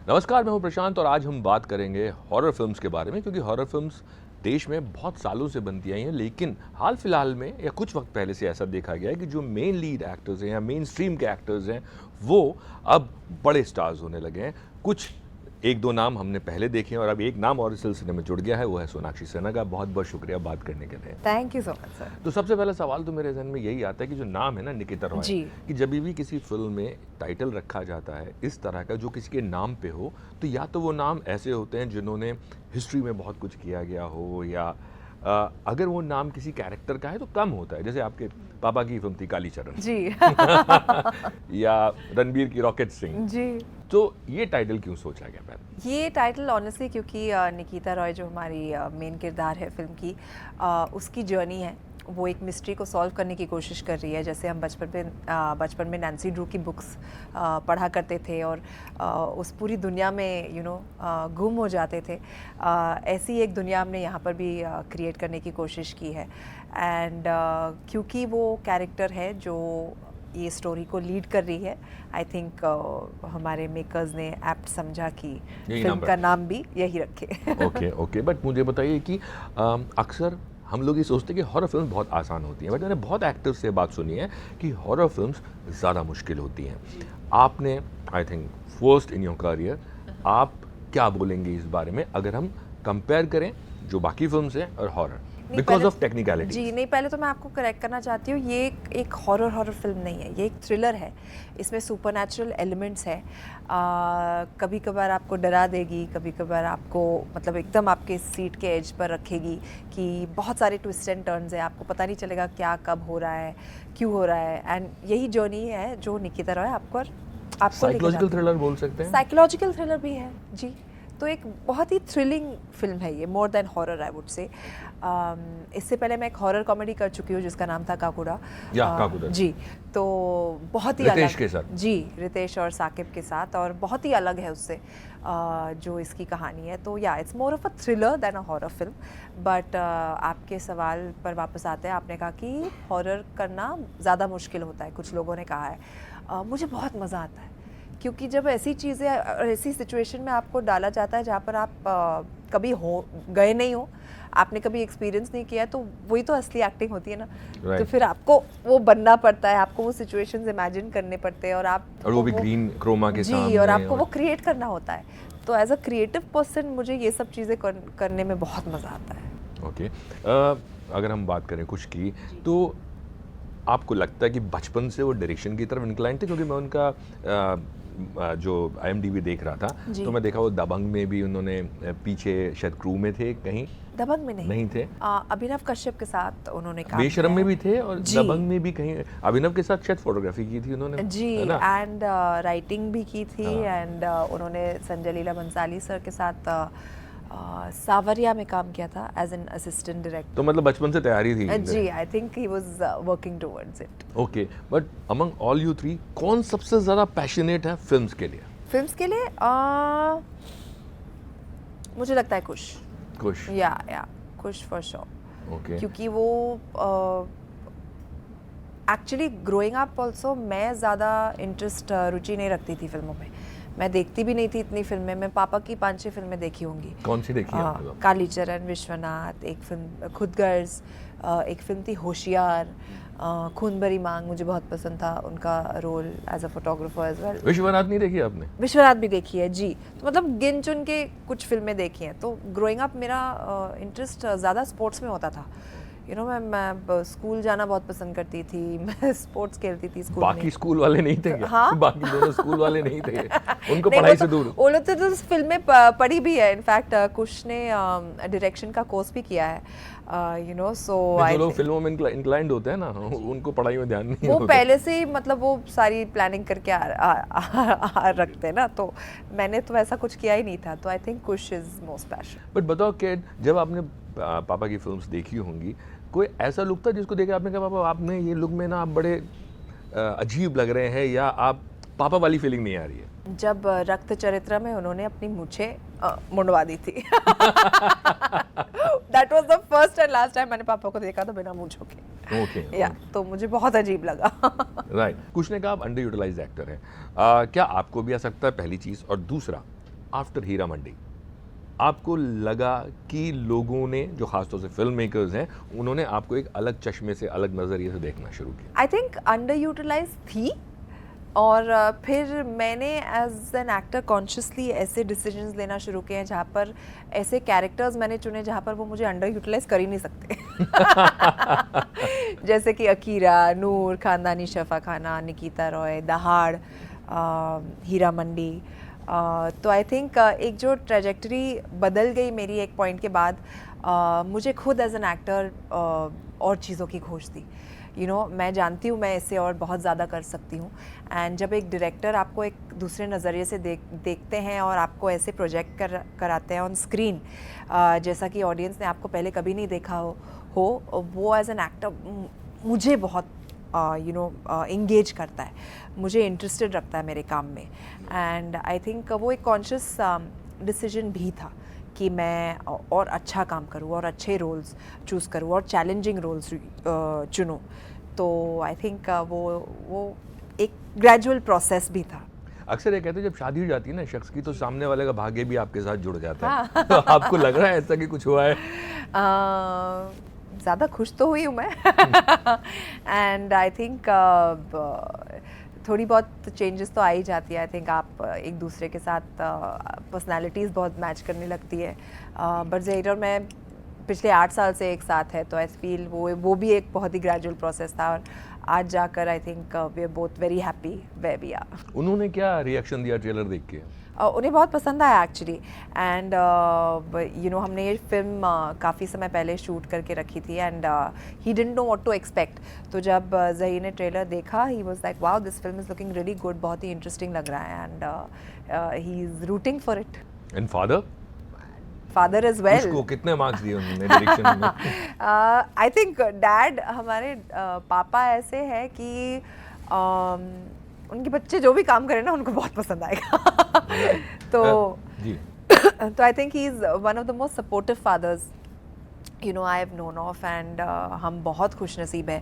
नमस्कार, मैं हूं प्रशांत और आज हम बात करेंगे हॉरर फिल्म्स के बारे में, क्योंकि हॉरर फिल्म्स देश में बहुत सालों से बनती आई हैं। लेकिन हाल फिलहाल में या कुछ वक्त पहले से ऐसा देखा गया है कि जो मेन लीड एक्टर्स हैं या मेन स्ट्रीम के एक्टर्स हैं वो अब बड़े स्टार्स होने लगे हैं। कुछ एक दो नाम हमने पहले देखे हैं और अब एक नाम और इस सिलसिले में जुड़ गया है, वो है सोनाक्षी सिन्हा का। बहुत बहुत शुक्रिया बात करने के लिए। Thank you so much sir. तो सबसे पहला सवाल तो मेरे जहन में यही आता है कि जो नाम है ना निकिता रॉय, जी। कि जब भी किसी फिल्म में टाइटल रखा जाता है इस तरह का जो किसी के नाम पे हो, तो या तो वो नाम ऐसे होते हैं जिन्होंने हिस्ट्री में बहुत कुछ किया गया हो, या अगर वो नाम किसी कैरेक्टर का है तो कम होता है। जैसे आपके पापा की फिल्म थी कालीचरण जी। या रणबीर की रॉकेट सिंह। जी। तो ये टाइटल क्यों सोचा गया पहले? ये टाइटल ऑनेस्टली क्योंकि निकिता रॉय जो हमारी मेन किरदार है फिल्म की, उसकी जर्नी है, वो एक मिस्ट्री को सॉल्व करने की कोशिश कर रही है। जैसे हम बचपन में नैन्सी ड्रू की बुक्स पढ़ा करते थे और उस पूरी दुनिया में गुम हो जाते थे। ऐसी एक दुनिया हमने यहाँ पर भी क्रिएट करने की कोशिश की है। एंड क्योंकि वो कैरेक्टर है जो ये स्टोरी को लीड कर रही है, आई थिंक हमारे मेकर्स ने एप्ट समझा कि फिल्म का नाम भी यही रखे। ओके बट मुझे बताइए कि अक्सर हम लोग ये सोचते हैं कि हॉरर फिल्म बहुत आसान होती हैं, बट मैंने बहुत एक्टर्स से बात सुनी है कि हॉरर फिल्म्स ज़्यादा मुश्किल होती हैं। आपने I think first in your career, आप क्या बोलेंगे इस बारे में अगर हम कंपेयर करें जो बाकी फिल्म्स हैं और हॉरर, बिकॉज ऑफ टेक्निकलिटी? जी नहीं, पहले तो मैं आपको करेक्ट करना चाहती हूँ, ये एक हॉरर फिल्म नहीं है, ये एक थ्रिलर है। इसमें सुपरनैचुरल एलिमेंट्स है। कभी कभार आपको डरा देगी, कभी कभार आपको मतलब एकदम आपके सीट के एज पर रखेगी कि बहुत सारे ट्विस्ट एंड टर्न्स है, आपको पता नहीं चलेगा क्या कब हो रहा है, क्यों हो रहा है। एंड यही जर्नी है जो निकिता रॉय आपको साइकोलॉजिकल थ्रिलर बोल सकते हैं। साइकोलॉजिकल थ्रिलर भी है जी। तो एक बहुत ही थ्रिलिंग फिल्म है ये, more than horror I would say. इससे पहले मैं एक हॉरर कॉमेडी कर चुकी हूँ जिसका नाम था काकुड़ा। काकुड़ा जी। तो बहुत ही रितेश अलग के साथ। जी, रितेश और साकिब के साथ, और बहुत ही अलग है उससे जो इसकी कहानी है। तो yeah it's more of a thriller than a horror film. But आपके सवाल पर वापस आते हैं, आपने कहा कि हॉरर करना ज़्यादा मुश्किल होता है, कुछ लोगों ने कहा है। मुझे बहुत मज़ा आता है क्योंकि जब ऐसी चीज़ें और ऐसी सिचुएशन में आपको डाला जाता है जहाँ पर आप कभी गए नहीं हो, आपने कभी एक्सपीरियंस नहीं किया है, तो वही तो असली एक्टिंग होती है ना। Right. तो फिर आपको वो बनना पड़ता है, आपको वो सिचुएशंस इमेजिन करने पड़ते हैं, और वो भी ग्रीन क्रोमा के सामने, जी, और आपको वो क्रिएट करना होता है। तो एज अ क्रिएटिव पर्सन मुझे ये सब चीज़ें करने में बहुत मज़ा आता है। ओके अगर हम बात करें कुछ की, तो आपको लगता है कि बचपन से वो डायरेक्शन की तरफ इंक्लाइन थे? क्योंकि मैं उनका जो IMDb देख रहा था तो मैं देखा वो दबंग में भी उन्होंने पीछे शायद क्रू में थे, कहीं दबंग में नहीं थे। अभिनव कश्यप के साथ उन्होंने काम बेशरम किया में भी थे और दबंग में भी कहीं अभिनव के साथ शायद फोटोग्राफी की थी उन्होंने जी, एंड राइटिंग भी की थी। एंड उन्होंने संजय लीला बंसाली सर के साथ सावरिया में काम किया था एज एन असिस्टेंट डायरेक्टर। तो मतलब बचपन से तैयारी थी जी, I think he was working towards it. Okay, but among all you three कौन सबसे ज्यादा पैशनेट है फिल्म्स के लिए? फिल्म्स के लिए मुझे लगता है कुश या कुश फॉर श्योर। ओके, क्योंकि वो एक्चुअली ग्रोइंग अप ऑल्सो मैं ज़्यादा इंटरेस्ट रुचि नहीं रखती थी फिल्मों में, मैं देखती भी नहीं थी इतनी फिल्में। मैं पापा की 5-6 फिल्में देखी होंगी। कौन सी देखी आपने? कालीचरण, विश्वनाथ, एक फिल्म खुदगर्ज, एक फिल्म थी होशियार, खून भरी मांग, मुझे बहुत पसंद था उनका role as a photographer as well. Vishwanath नहीं देखी आपने? विश्वनाथ भी देखी है जी। तो मतलब गिन चुन के कुछ फिल्में देखी हैं। तो ग्रोइंग अप मेरा इंटरेस्ट ज़्यादा स्पोर्ट्स में होता था। मैं स्कूल जाना बहुत पसंद करती थी, मैं स्पोर्ट्स खेलती थी स्कूल में। बाकी स्कूल वाले नहीं थे क्या? हाँ? बाकी दोनों स्कूल वाले नहीं थे उनको पढ़ाई से दूर? वो लोग तो फिल्में पढ़ी भी है। इनफैक्ट कुछ ने डायरेक्शन का कोर्स भी किया है, सो जो लोग फिल्मों में इंक्लाइंड होते हैं ना, उनको पढ़ाई में ध्यान नहीं वो होता। पहले से ही मतलब वो सारी प्लानिंग करके रखते हैं ना, तो मैंने तो ऐसा कुछ किया ही नहीं था। तो I think Kush is most passion. But बताओ कि जब आपने पापा की फिल्म्स देखी होंगी, कोई ऐसा लुक था जिसको देख के आपने कहा पापा आपने ये लुक में ना आप बड़े अजीब लग रहे हैं, या आप पापा वाली फीलिंग नहीं आ रही है? जब रक्त चरित्र में उन्होंने अपनी मूछें मुंडवा दी थी that was the first and last time मैंने पापा को देखा था बिना मूंछों के। ओके, या तो मुझे बहुत अजीब लगा। राइट। कुछ ने कहा आप अंडर यूटिलाइज्ड एक्टर हैं, क्या आपको भी आ सकता है? पहली चीज़। और दूसरा, आफ्टर हीरा मंडी आपको लगा कि लोगों ने, जो खासतौर से फिल्म मेकर्स हैं, उन्होंने आपको एक अलग चश्मे से, अलग नज़रिए से देखना शुरू किया? आई थिंक अंडर यूटिलाइज थी, और फिर मैंने एज एन एक्टर कॉन्शियसली ऐसे डिसीजंस लेना शुरू किए हैं जहाँ पर ऐसे कैरेक्टर्स मैंने चुने जहाँ पर वो मुझे अंडर यूटिलाइज कर ही नहीं सकते। जैसे कि अकीरा, नूर, खानदानी शफा खाना, निकिता रॉय, दहाड़, हीरा मंडी। तो आई थिंक एक जो ट्रेजेक्टरी बदल गई मेरी एक पॉइंट के बाद, मुझे खुद एज एन एक्टर और चीज़ों की खोज थी। मैं जानती हूँ मैं इससे और बहुत ज़्यादा कर सकती हूँ। एंड जब एक डायरेक्टर आपको एक दूसरे नज़रिए से देखते हैं और आपको ऐसे प्रोजेक्ट कराते हैं ऑन स्क्रीन, जैसा कि ऑडियंस ने आपको पहले कभी नहीं देखा हो, वो एज एन एक्टर मुझे बहुत इंगेज करता है, मुझे इंटरेस्टेड रखता है मेरे काम में। एंड आई थिंक वो एक कॉन्शियस डिसीजन भी था कि मैं और अच्छा काम करूँ और अच्छे रोल्स चूज़ करूँ और चैलेंजिंग रोल्स चुनूँ। तो आई थिंक वो एक ग्रेजुअल प्रोसेस भी था। अक्सर ये कहते हैं जब शादी हो जाती है ना शख्स की, तो सामने वाले का भाग्य भी आपके साथ जुड़ जाता है। हाँ। तो आपको लग रहा है ऐसा कि कुछ हुआ है? ज़्यादा खुश तो हुई हूँ मैं। एंड आई थिंक थोड़ी बहुत चेंजेस तो आ ही जाती है। आई थिंक आप एक दूसरे के साथ पर्सनालिटीज़ बहुत मैच करने लगती है। बट ज़हीर और मैं पिछले 8 साल से एक साथ है, तो आई फील वो भी एक बहुत ही ग्रेजुअल प्रोसेस था, और आज जाकर I think we are both very happy where we are. उन्होंने क्या रिएक्शन दिया ट्रेलर देख के? उन्हें बहुत पसंद आया एक्चुअली। एंड हमने ये फिल्म काफ़ी समय पहले शूट करके रखी थी, and he didn't know what to expect. तो जब ज़हीर ने ट्रेलर देखा, he was like wow this film is looking really good, बहुत ही इंटरेस्टिंग लग रहा है, and he is rooting for it. And father as well. उसको कितने मार्क्स दिए उन्होंने डायरेक्शन में? आई थिंक डैड, हमारे पापा ऐसे हैं कि उनके बच्चे जो भी काम करें ना उनको बहुत पसंद आएगा। तो तो I think he is one of the most supportive fathers I have known of. And हम बहुत खुश नसीब है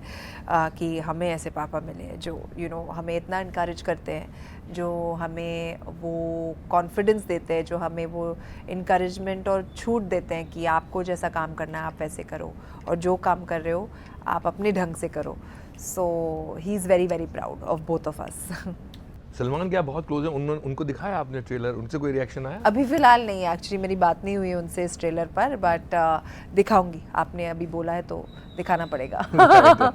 कि हमें ऐसे पापा मिले हैं जो हमें इतना इनकरेज करते हैं, जो हमें वो कॉन्फिडेंस देते हैं, जो हमें वो इनकरेजमेंट और छूट देते हैं कि आपको जैसा काम करना है आप वैसे करो, और जो काम कर रहे हो आप अपने ढंग से करो। So he is very very proud of both of us. Salman क्या बहुत क्लोज है? उनको दिखाया आपने ट्रेलर? उनसे कोई रिएक्शन आया? अभी फ़िलहाल नहीं, एक्चुअली मेरी बात नहीं हुई उनसे इस ट्रेलर पर, बट दिखाऊंगी। आपने अभी बोला है तो दिखाना पड़ेगा।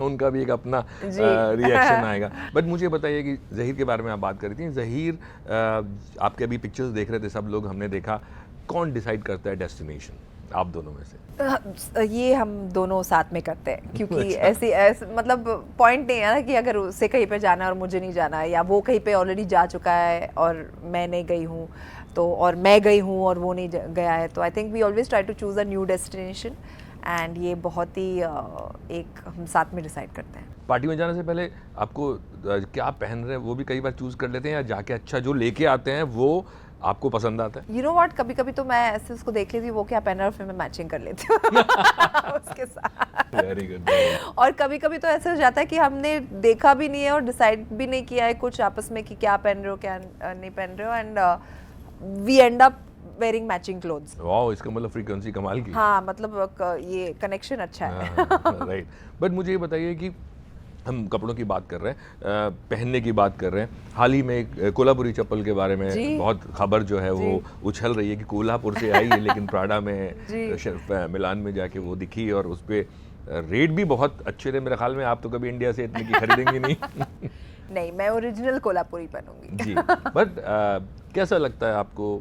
उनका भी एक अपना रिएक्शन आएगा। बट मुझे बताइए कि ज़हीर के बारे में आप बात कर रही थी। ज़हीर, आपके अभी पिक्चर्स देख रहे थे सब लोग, हमने देखा, कौन डिसाइड करता है डेस्टिनेशन आप दोनों में से? ये हम दोनों साथ में करते हैं, क्योंकि ऐसे मतलब पॉइंट नहीं है ना कि अगर उसे कहीं पे जाना है और मुझे नहीं जाना है, या वो कहीं पे ऑलरेडी जा चुका है और मैं नहीं गई हूँ, तो और मैं गई हूँ और वो नहीं गया है। तो I think we always try to choose a new destination, and ये बहुत ही एक हम साथ में डिसाइड करते हैं। पार्टी में जाने से पहले आपको क्या पहन रहे हैं वो भी कई बार चूज़ कर लेते हैं, या जाके अच्छा जो लेके आते हैं वो आपको पसंद आता है? यू नो व्हाट, कभी कभी तो मैं ऐसे उसको देख लेती हूँ वो क्या पहन रहा है, फिर मैं मैचिंग कर लेती हूँ उसके साथ। Very good. और कभी कभी तो ऐसे हो जाता है कि हमने देखा भी नहीं है और डिसाइड भी नहीं किया है कुछ आपस में कि क्या पहन रहे हो क्या नहीं पहन रहे हो, and we end up wearing matching clothes. Wow, इसका मतलब फ्रीक्वेंसी कमाल की। हाँ, मतलब ये कनेक्शन अच्छा है। राइट। बट मुझे ये बताइए कि हम कपड़ों की बात कर रहे हैं, पहनने की बात कर रहे हैं, हाल ही में एक कोल्हापुरी चप्पल के बारे में बहुत खबर जो है वो उछल रही है कि कोल्हापुर से आई है लेकिन प्राडा में मिलान में जाके वो दिखी, और उस पर रेट भी बहुत अच्छे थे। मेरे ख्याल में आप तो कभी इंडिया से इतनी की खरीदेंगी नहीं। नहीं, मैं ओरिजिनल कोल्हापुरी पहनूंगी। जी। बट कैसा लगता है आपको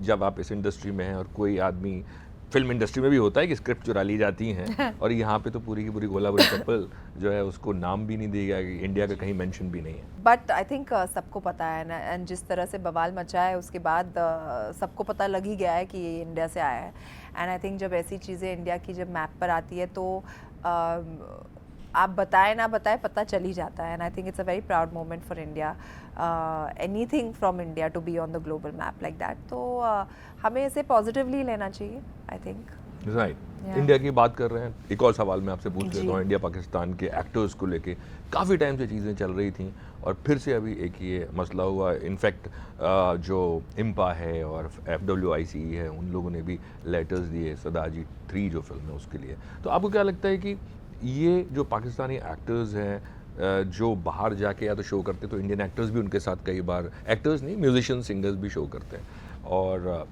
जब आप इस इंडस्ट्री में हैं, और कोई आदमी, फिल्म इंडस्ट्री में भी होता है कि स्क्रिप्ट चुरा ली जाती हैं, और यहाँ पे तो पूरी की पूरी कोल्हापुरी चप्पल जो है उसको नाम भी नहीं दिया गया, इंडिया का कहीं मेंशन भी नहीं है। बट आई थिंक सबको पता है ना, एंड जिस तरह से बवाल मचा है उसके बाद सबको पता लग ही गया है कि ये इंडिया से आया है। एंड आई थिंक जब ऐसी चीज़ें इंडिया की जब मैप पर आती है तो आप बताए ना बताए पता चल ही जाता है। And I think it's a very proud moment for India, anything from India to be on the global map like that. तो हमें इसे पॉजिटिवली लेना चाहिए, I think. Right Yeah. India की बात कर रहे हैं, एक और सवाल मैं आपसे पूछ जी। लेता हूँ। इंडिया पाकिस्तान के एक्टर्स को लेके काफ़ी टाइम से चीज़ें चल रही थी और फिर से अभी एक ये मसला हुआ। इनफैक्ट जो इम्पा है और FWIC है, उन लोगों ने भी लेटर्स दिए सदाजी 3 जो फिल्म है उसके लिए। तो आपको क्या लगता है कि ये जो पाकिस्तानी एक्टर्स हैं जो बाहर जाके या तो शो करते, तो इंडियन एक्टर्स भी उनके साथ कई बार, एक्टर्स नहीं म्यूजिशियन सिंगर्स भी शो करते हैं, और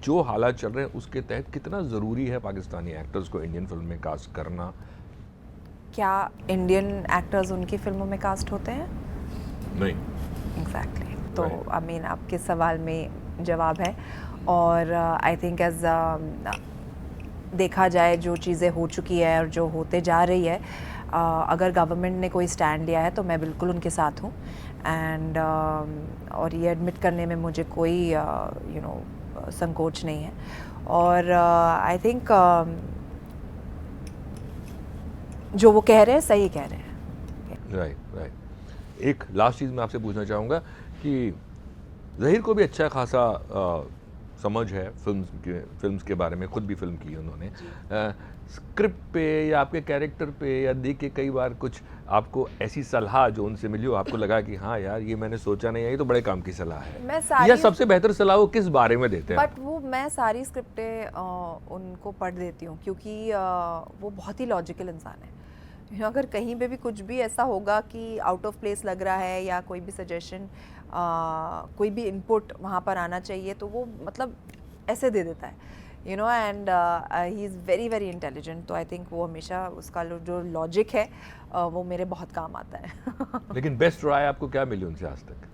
जो हालात चल रहे हैं उसके तहत कितना ज़रूरी है पाकिस्तानी एक्टर्स को इंडियन फिल्म में कास्ट करना? क्या इंडियन एक्टर्स उनकी फिल्मों में कास्ट होते हैं? नहीं। एग्जैक्टली तो Right. आई मीन आपके सवाल में जवाब है। और आई थिंक एज देखा जाए जो चीज़ें हो चुकी है और जो होते जा रही है, अगर गवर्नमेंट ने कोई स्टैंड लिया है तो मैं बिल्कुल उनके साथ हूँ। एंड और ये एडमिट करने में मुझे कोई संकोच नहीं है। और आई थिंक जो वो कह रहे हैं सही कह रहे हैं। राइट। एक लास्ट चीज़ मैं आपसे पूछना चाहूँगा कि ज़हीर को भी अच्छा खासा समझ है फिल्म्स के बारे में, खुद भी फिल्म की है उन्होंने। स्क्रिप्ट पे या आपके कैरेक्टर पे या देख के कई बार कुछ आपको ऐसी सलाह जो उनसे मिली हो, आपको लगा कि हाँ यार ये मैंने सोचा नहीं है, ये तो बड़े काम की सलाह है, मैं सारी या सबसे बेहतर सलाह वो किस बारे में देते हैं? बट वो मैं सारी स्क्रिप्टें उनको पढ़ देती हूँ क्योंकि वो बहुत ही लॉजिकल इंसान है। अगर कहीं पे भी कुछ भी ऐसा होगा कि आउट ऑफ प्लेस लग रहा है या कोई भी सजेशन, कोई भी इनपुट वहाँ पर आना चाहिए, तो वो मतलब ऐसे दे देता है, and he is very very intelligent. तो आई थिंक वो हमेशा उसका जो लॉजिक है वो मेरे बहुत काम आता है। लेकिन बेस्ट राय आपको क्या मिली उनसे आज तक?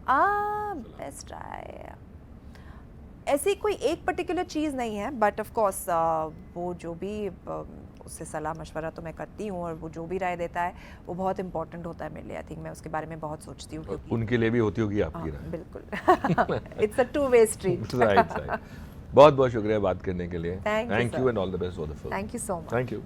बेस्ट राय ऐसी कोई एक पर्टिकुलर चीज़ नहीं है, बट ऑफ कोर्स वो जो भी उससे सलाह मशवरा तो मैं करती हूँ, और वो जो भी राय देता है वो बहुत इंपॉर्टेंट होता है मेरे लिए। आई थिंक मैं उसके बारे में बहुत सोचती हूँ क्योंकि उनके लिए भी होती होगी आपकी राय। बिल्कुल it's a two way street. Right. बहुत बहुत शुक्रिया बात करने के लिए। Thank you, thank sir. You and all the best for the film. Thank you so much. Thank you.